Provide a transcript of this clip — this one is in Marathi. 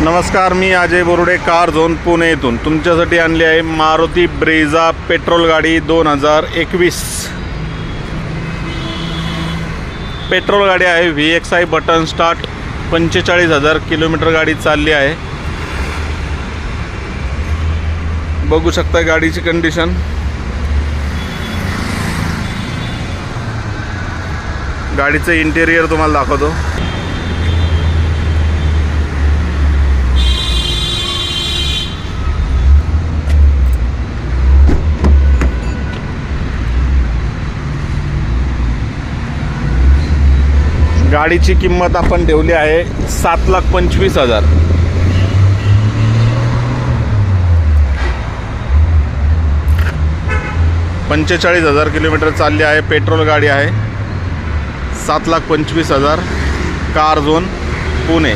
नमस्कार, मी अजय बोरुडे, कार झोन पुणे येथून तुमच्यासाठी आणली आहे मारुती ब्रेझा पेट्रोल गाडी 2021. पेट्रोल गाडी आहे, VXI बटन स्टार्ट. 45,000 किलोमीटर गाडी चालली आहे. बघू शकता गाडीची कंडिशन. गाडीचं इंटेरियर तुम्हाला दाखवतो. गाडीची किंमत आपण ठेवली आहे 7,25,000. $45,000 किलोमीटर चालली आहे. पेट्रोल गाडी आहे. 7,25,000. Car zone Pune.